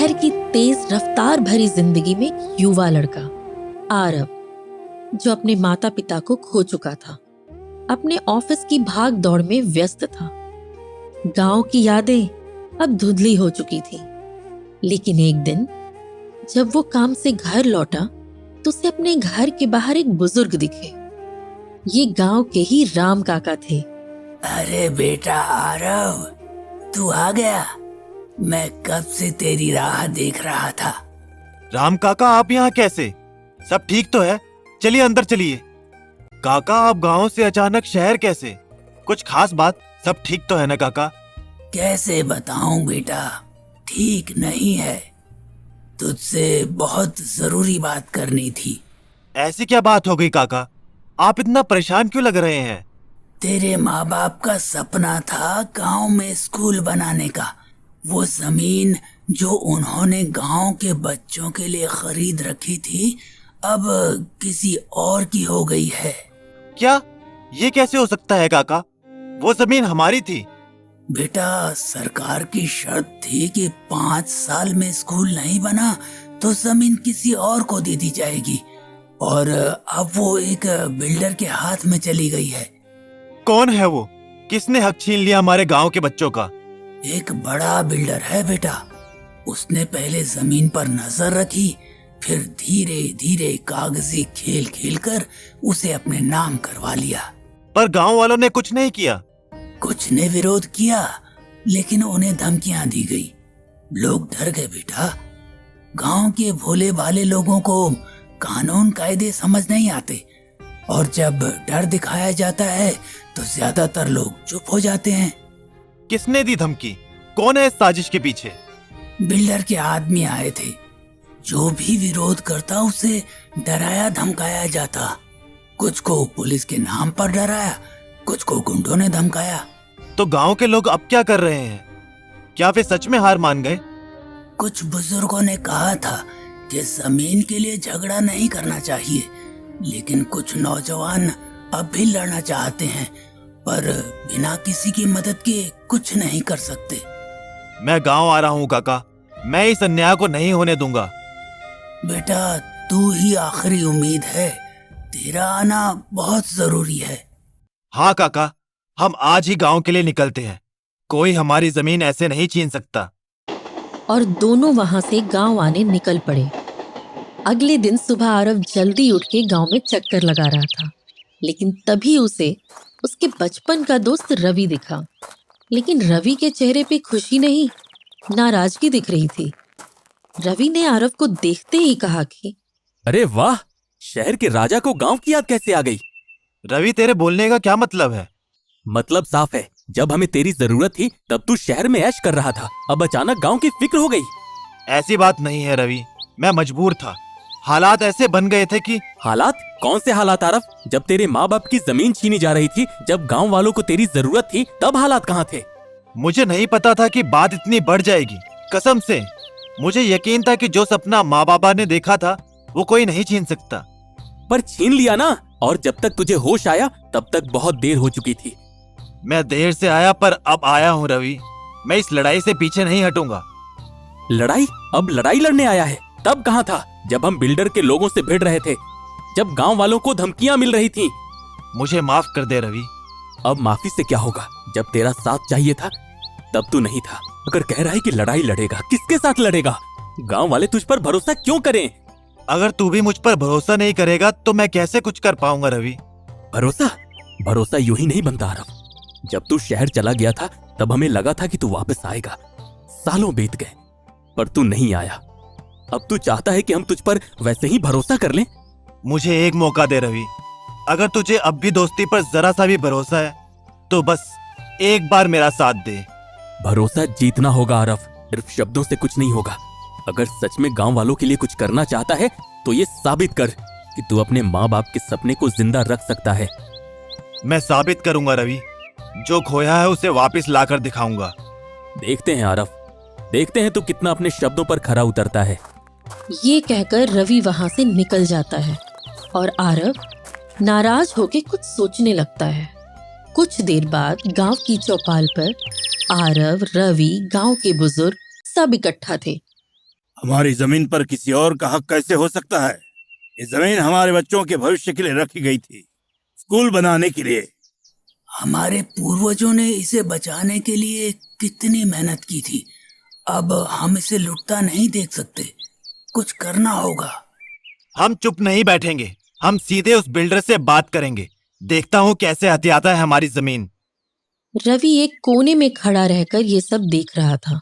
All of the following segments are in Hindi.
शहर की तेज रफ्तार भरी जिंदगी में एक युवा लड़का आरव, जो अपने माता पिता को खो चुका था, अपने ऑफिस की भाग दौड़ में व्यस्त था। गांव की यादें अब धुंधली हो चुकी थी, लेकिन एक दिन जब वो काम से घर लौटा तो उसे अपने घर के बाहर एक बुजुर्ग दिखे। ये गांव के ही राम काका थे। अरे बेटा आरव, तू आ गया। मैं कब से तेरी राह देख रहा था। राम काका, आप यहाँ कैसे? सब ठीक तो है? चलिए अंदर चलिए। काका, आप गांव से अचानक शहर कैसे? कुछ खास बात? सब ठीक तो है ना काका? कैसे बताऊं बेटा, ठीक नहीं है। तुझसे बहुत जरूरी बात करनी थी। ऐसी क्या बात हो गई काका? आप इतना परेशान क्यों लग रहे हैं? तेरे माँ बाप का सपना था गांव में स्कूल बनाने का। वो जमीन जो उन्होंने गांव के बच्चों के लिए खरीद रखी थी, अब किसी और की हो गई है। क्या? ये कैसे हो सकता है काका? वो जमीन हमारी थी। बेटा, सरकार की शर्त थी कि 5 साल में स्कूल नहीं बना तो जमीन किसी और को दे दी जाएगी, और अब वो एक बिल्डर के हाथ में चली गई है। कौन है वो? किसने हक छीन लिया हमारे गांव के बच्चों का? एक बड़ा बिल्डर है बेटा। उसने पहले जमीन पर नजर रखी, फिर धीरे धीरे कागजी खेल खेल कर उसे अपने नाम करवा लिया। पर गांव वालों ने कुछ नहीं किया। कुछ ने विरोध किया, लेकिन उन्हें धमकियां दी गई। लोग डर गए बेटा। गांव के भोले भाले लोगों को कानून कायदे समझ नहीं आते, और जब डर दिखाया जाता है तो ज्यादातर लोग चुप हो जाते हैं। किसने दी धमकी? कौन है इस साजिश के पीछे? बिल्डर के आदमी आए थे। जो भी विरोध करता उसे डराया धमकाया जाता। कुछ को पुलिस के नाम पर डराया, कुछ को गुंडों ने धमकाया। तो गांव के लोग अब क्या कर रहे हैं? क्या वे सच में हार मान गए? कुछ बुजुर्गों ने कहा था कि जमीन के लिए झगड़ा नहीं करना चाहिए, लेकिन कुछ नौजवान अब भी लड़ना चाहते हैं, पर बिना किसी की मदद के कुछ नहीं कर सकते। मैं गांव आ रहा हूँ काका। मैं इस अन्याय को नहीं होने दूंगा। बेटा, तू ही आखिरी उम्मीद है। तेरा आना बहुत जरूरी है। हाँ काका, हम आज ही गांव के लिए निकलते हैं। कोई हमारी जमीन ऐसे नहीं छीन सकता। और दोनों वहां से गांव आने निकल पड़े। अगले दिन सुबह आरव जल्दी उठ के गांव में चक्कर लगा रहा था, लेकिन तभी उसे उसके बचपन का दोस्त रवि दिखा। लेकिन रवि के चेहरे पे खुशी नहीं, नाराजगी दिख रही थी। रवि ने आरव को देखते ही कहा कि अरे वाह, शहर के राजा को गांव की याद कैसे आ गई? रवि, तेरे बोलने का क्या मतलब है? मतलब साफ है, जब हमें तेरी जरूरत थी तब तू शहर में ऐश कर रहा था, अब अचानक गांव की फिक्र हो गई। ऐसी बात नहीं है रवि, मैं मजबूर था। हालात ऐसे बन गए थे कि। हालात? कौन से हालात आरव? जब तेरे माँ बाप की जमीन छीनी जा रही थी, जब गांव वालों को तेरी जरूरत थी, तब हालात कहाँ थे? मुझे नहीं पता था कि बात इतनी बढ़ जाएगी। कसम से मुझे यकीन था कि जो सपना माँ बाबा ने देखा था वो कोई नहीं छीन सकता। पर छीन लिया ना, और जब तक तुझे होश आया तब तक बहुत देर हो चुकी थी। मैं देर से आया, पर अब आया हूँ रवि। मैं इस लड़ाई से पीछे नहीं हटूंगा। लड़ाई? अब लड़ाई लड़ने आया है? तब कहाँ था जब हम बिल्डर के लोगों से भिड़ रहे थे, जब गांव वालों को धमकियां मिल रही थी? मुझे माफ कर दे रवि। अब माफी से क्या होगा? जब तेरा साथ चाहिए था तब तू नहीं था। अगर कह रहा है कि लड़ाई लड़ेगा, किसके साथ लड़ेगा? गांव वाले तुझ पर भरोसा क्यों करें? अगर तू भी मुझ पर भरोसा नहीं करेगा तो मैं कैसे कुछ कर पाऊंगा रवि? भरोसा यूं ही नहीं बनता आरव। जब तू शहर चला गया था तब हमें लगा था कि तू वापस आएगा। सालों बीत गए पर तू नहीं आया। अब तू चाहता है कि हम तुझ पर वैसे ही भरोसा कर लें? मुझे एक मौका दे रवि। अगर तुझे अब भी दोस्ती पर जरा सा भी भरोसा है तो बस एक बार मेरा साथ दे। भरोसा जीतना होगा आरव, सिर्फ शब्दों से कुछ नहीं होगा। अगर सच में गांव वालों के लिए कुछ करना चाहता है तो ये साबित कर कि तू अपने माँ बाप के सपने को जिंदा रख सकता है। मैं साबित करूंगा रवि। जो खोया है उसे वापस लाकर दिखाऊंगा। देखते हैं आरव, देखते हैं तू कितना अपने शब्दों पर खरा उतरता है। ये कहकर रवि वहां से निकल जाता है और आरव नाराज होके कुछ सोचने लगता है। कुछ देर बाद गांव की चौपाल पर आरव, रवि, गांव के बुजुर्ग सब इकट्ठा थे। हमारी जमीन पर किसी और का हक कैसे हो सकता है? ये जमीन हमारे बच्चों के भविष्य के लिए रखी गई थी, स्कूल बनाने के लिए। हमारे पूर्वजों ने इसे बचाने के लिए कितनी मेहनत की थी। अब हम इसे लुटता नहीं देख सकते, कुछ करना होगा। हम चुप नहीं बैठेंगे, हम सीधे उस बिल्डर से बात करेंगे। देखता हूँ कैसे हथियाता है हमारी जमीन। रवि एक कोने में खड़ा रहकर ये सब देख रहा था।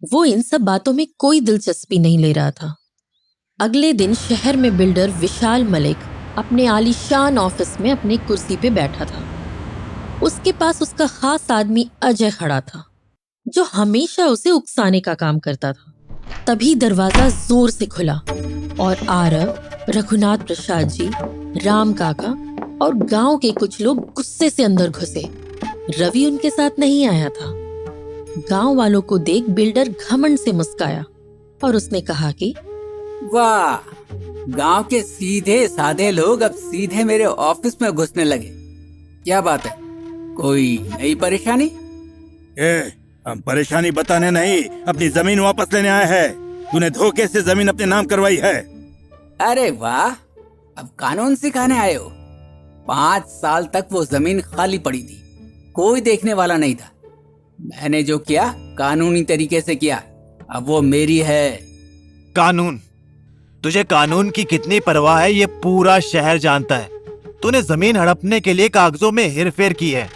वो इन सब बातों में कोई दिलचस्पी नहीं ले रहा था। अगले दिन शहर में बिल्डर विशाल मलिक अपने आलीशान ऑफिस में अपनी कुर्सी पे बैठा था। उसके पास उसका खास आदमी अजय खड़ा था, जो हमेशा उसे उकसाने का काम करता था। तभी दरवाजा जोर से खुला और आरव, रघुनाथ प्रसाद जी, राम काका और गांव के कुछ लोग गुस्से से अंदर घुसे। रवि उनके साथ नहीं आया था। गांव वालों को देख बिल्डर घमंड से मुस्काया और उसने कहा कि वाह, गांव के सीधे साधे लोग अब सीधे मेरे ऑफिस में घुसने लगे। क्या बात है, कोई नई परेशानी? हम परेशानी बताने नहीं, अपनी जमीन वापस लेने आए हैं। तूने धोखे से जमीन अपने नाम करवाई है। अरे वाह, अब कानून सिखाने आए हो। 5 साल तक वो जमीन खाली पड़ी थी, कोई देखने वाला नहीं था। मैंने जो किया कानूनी तरीके से किया, अब वो मेरी है। कानून? तुझे कानून की कितनी परवाह है ये पूरा शहर जानता है। तूने जमीन हड़पने के लिए कागजों में हेरफेर की है।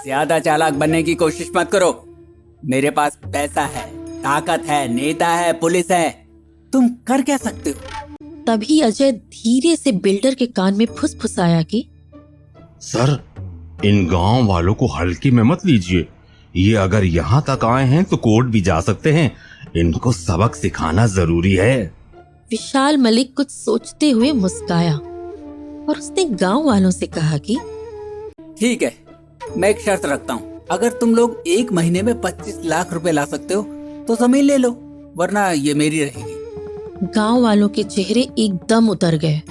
ज्यादा चालाक बनने की कोशिश मत करो। मेरे पास पैसा है, ताकत है, नेता है, पुलिस है, तुम कर क्या सकते हो? तभी अजय धीरे से बिल्डर के कान में फुसफुसाया कि सर, इन गांव वालों को हल्की में मत लीजिए। ये अगर यहाँ तक आए हैं तो कोर्ट भी जा सकते हैं। इनको सबक सिखाना जरूरी है। विशाल मलिक कुछ सोचते हुए मुस्काया और उसने गांव वालों से कहा कि ठीक है, मैं एक शर्त रखता हूँ। अगर तुम लोग 1 महीने में 25 लाख रुपए ला सकते हो तो जमीन ले लो, वरना ये मेरी रहेगी। गांव वालों के चेहरे एकदम उतर गए।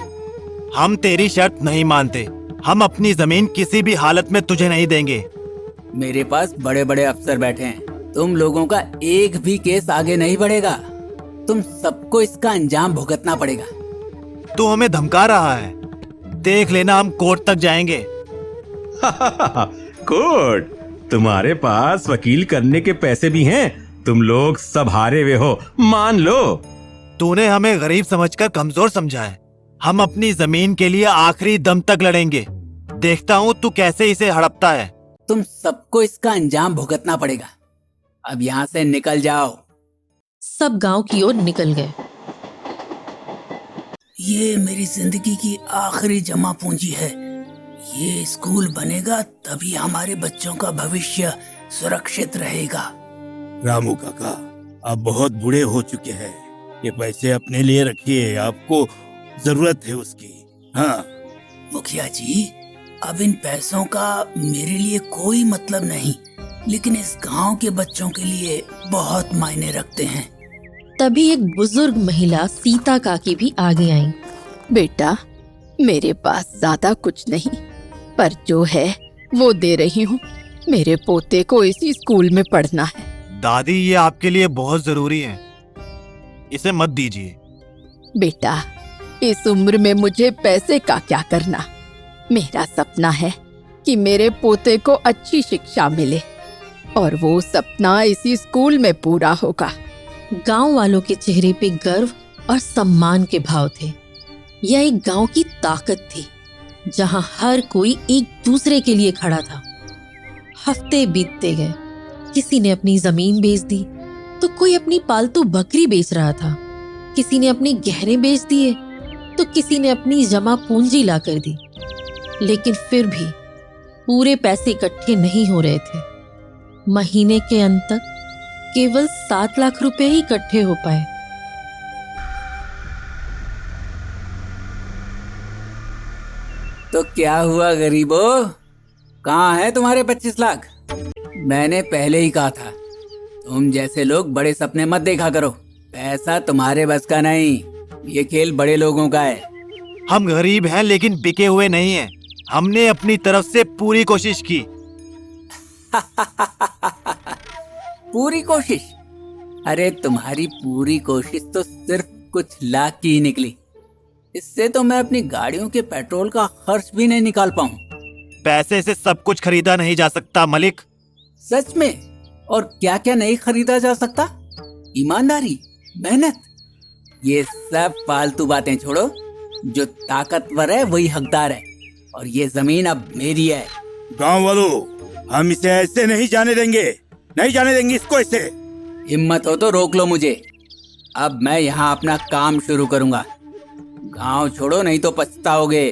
हम तेरी शर्त नहीं मानते। हम अपनी जमीन किसी भी हालत में तुझे नहीं देंगे। मेरे पास बड़े बड़े अफसर बैठे हैं, तुम लोगों का एक भी केस आगे नहीं बढ़ेगा। तुम सबको इसका अंजाम भुगतना पड़ेगा। तू हमें धमका रहा है। देख लेना, हम कोर्ट तक जाएंगे। कोर्ट? तुम्हारे पास वकील करने के पैसे भी हैं। तुम लोग सब हारे हुए हो, मान लो। तूने हमें गरीब समझकर कमजोर समझा है। हम अपनी जमीन के लिए आखिरी दम तक लड़ेंगे। देखता हूँ तू कैसे इसे हड़पता है। तुम सबको इसका अंजाम भुगतना पड़ेगा। अब यहाँ से निकल जाओ। सब गांव की ओर निकल गए। ये मेरी जिंदगी की आखिरी जमा पूंजी है। ये स्कूल बनेगा तभी हमारे बच्चों का भविष्य सुरक्षित रहेगा। रामू काका, आप बहुत बूढ़े हो चुके हैं। ये पैसे अपने लिए रखिए, आपको जरूरत है उसकी। हाँ मुखिया जी, अब इन पैसों का मेरे लिए कोई मतलब नहीं, लेकिन इस गांव के बच्चों के लिए बहुत मायने रखते हैं। तभी एक बुजुर्ग महिला सीता काकी भी आगे आई। बेटा, मेरे पास ज्यादा कुछ नहीं, पर जो है वो दे रही हूँ। मेरे पोते को इसी स्कूल में पढ़ना है। दादी, ये आपके लिए बहुत जरूरी है, इसे मत दीजिए। बेटा, इस उम्र में मुझे पैसे का क्या करना। मेरा सपना है कि मेरे पोते को अच्छी शिक्षा मिले और वो सपना इसी स्कूल में पूरा होगा। गांव वालों के चेहरे पे गर्व और सम्मान के भाव थे। यह एक गांव की ताकत थी, जहां हर कोई एक दूसरे के लिए खड़ा था। हफ्ते बीतते गए। किसी ने अपनी जमीन बेच दी तो कोई अपनी पालतू बकरी बेच रहा था। किसी ने अपने गहने बेच दिए तो किसी ने अपनी जमा पूंजी ला कर दी। लेकिन फिर भी पूरे पैसे इकट्ठे नहीं हो रहे थे। महीने के अंत तक केवल 7 लाख रुपए ही इकट्ठे हो पाए। तो क्या हुआ गरीबों, कहाँ है तुम्हारे 25 लाख? मैंने पहले ही कहा था, तुम जैसे लोग बड़े सपने मत देखा करो। पैसा तुम्हारे बस का नहीं, ये खेल बड़े लोगों का है। हम गरीब हैं लेकिन बिके हुए नहीं हैं। हमने अपनी तरफ से पूरी कोशिश की। पूरी कोशिश? अरे तुम्हारी पूरी कोशिश तो सिर्फ कुछ लाख की ही निकली। इससे तो मैं अपनी गाड़ियों के पेट्रोल का खर्च भी नहीं निकाल पाऊं। पैसे से सब कुछ खरीदा नहीं जा सकता मलिक। सच में? और क्या क्या नहीं खरीदा जा सकता? ईमानदारी, मेहनत, ये सब फालतू बातें छोड़ो। जो ताकतवर है वही हकदार है, और ये जमीन अब मेरी है। गांव वालों, हम इसे ऐसे नहीं जाने देंगे, नहीं जाने देंगे इसको ऐसे। हिम्मत हो तो रोक लो मुझे। अब मैं यहाँ अपना काम शुरू करूंगा। गांव छोड़ो नहीं तो पछताओगे।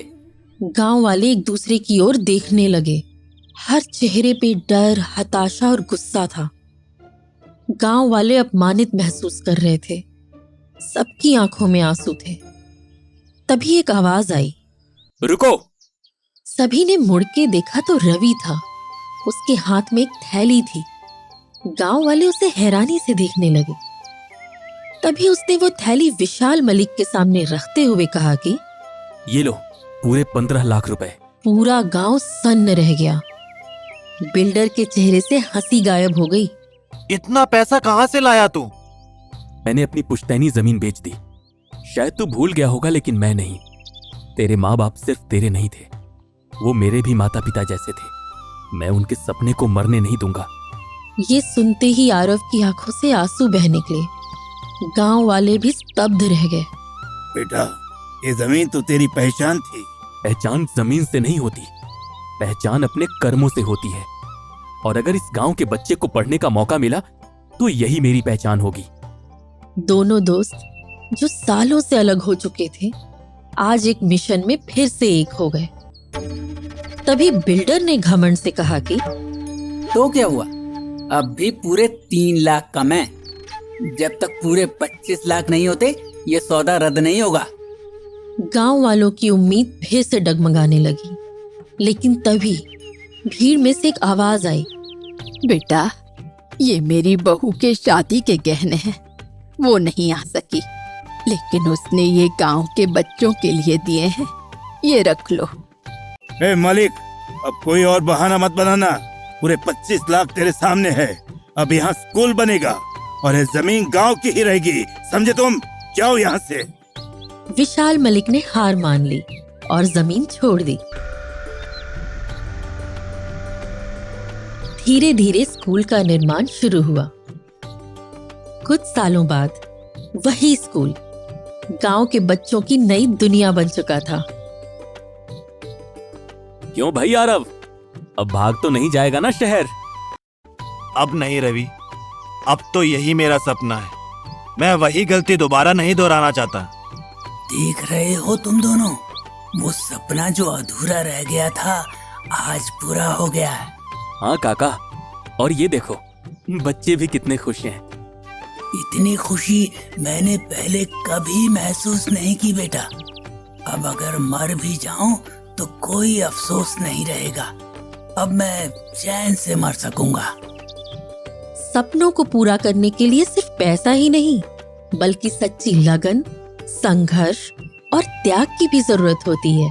गांव वाले एक दूसरे की ओर देखने लगे। हर चेहरे पे डर, हताशा और गुस्सा था। गांव वाले अपमानित महसूस कर रहे थे। सबकी आंखों में आंसू थे। तभी एक आवाज आई, रुको। सभी ने मुड़ के देखा तो रवि था। उसके हाथ में एक थैली थी। गांव वाले उसे हैरानी से देखने लगे। तभी उसने वो थैली विशाल मलिक के सामने रखते हुए कहा कि ये लो, पूरे 15 लाख रुपए। पूरा गांव सन्न रह गया। बिल्डर के चेहरे से हंसी गायब हो गई। इतना पैसा कहाँ से लाया तू? मैंने अपनी पुश्तैनी जमीन बेच दी। शायद तू भूल गया होगा, लेकिन मैं नहीं। तेरे माँ बाप सिर्फ तेरे नहीं थे, वो मेरे भी माता पिता जैसे थे। मैं उनके सपने को मरने नहीं दूंगा। ये सुनते ही आरव की आंखों से आंसू बह निकले। गांव वाले भी स्तब्ध रह गए। बेटा, ये जमीन तो तेरी पहचान थी। पहचान जमीन से नहीं होती, पहचान अपने कर्मों से होती है। और अगर इस गांव के बच्चे को पढ़ने का मौका मिला तो यही मेरी पहचान होगी। दोनों दोस्त जो सालों से अलग हो चुके थे, आज एक मिशन में फिर से एक हो गए। तभी बिल्डर ने घमंड से कहा कि तो क्या हुआ, अब भी पूरे 3 लाख कम है। जब तक पूरे 25 लाख नहीं होते ये सौदा रद्द नहीं होगा। गांव वालों की उम्मीद फिर से डगमगाने लगी। लेकिन तभी भीड़ में से एक आवाज आई, बेटा, ये मेरी बहू के शादी के गहने हैं। वो नहीं आ सकी, लेकिन उसने ये गांव के बच्चों के लिए दिए हैं। ये रख लो। ए मलिक, अब कोई और बहाना मत बनाना। पूरे 25 लाख तेरे सामने है। अब यहाँ स्कूल बनेगा और ये जमीन गांव की ही रहेगी, समझे तुम? जाओ यहाँ से। विशाल मलिक ने हार मान ली और जमीन छोड़ दी। धीरे धीरे स्कूल का निर्माण शुरू हुआ। कुछ सालों बाद वही स्कूल गांव के बच्चों की नई दुनिया बन चुका था। क्यों भाई आरव, अब भाग तो नहीं जाएगा ना शहर? अब नहीं रवि, अब तो यही मेरा सपना है। मैं वही गलती दोबारा नहीं दोहराना चाहता। देख रहे हो तुम दोनों, वो सपना जो अधूरा रह गया था आज पूरा हो गया है। हाँ काका, और ये देखो, बच्चे भी कितने खुश हैं। इतनी खुशी मैंने पहले कभी महसूस नहीं की बेटा। अब अगर मर भी जाऊं तो कोई अफसोस नहीं रहेगा। अब मैं चैन से मर सकूंगा। सपनों को पूरा करने के लिए सिर्फ पैसा ही नहीं, बल्कि सच्ची लगन, संघर्ष और त्याग की भी जरूरत होती है।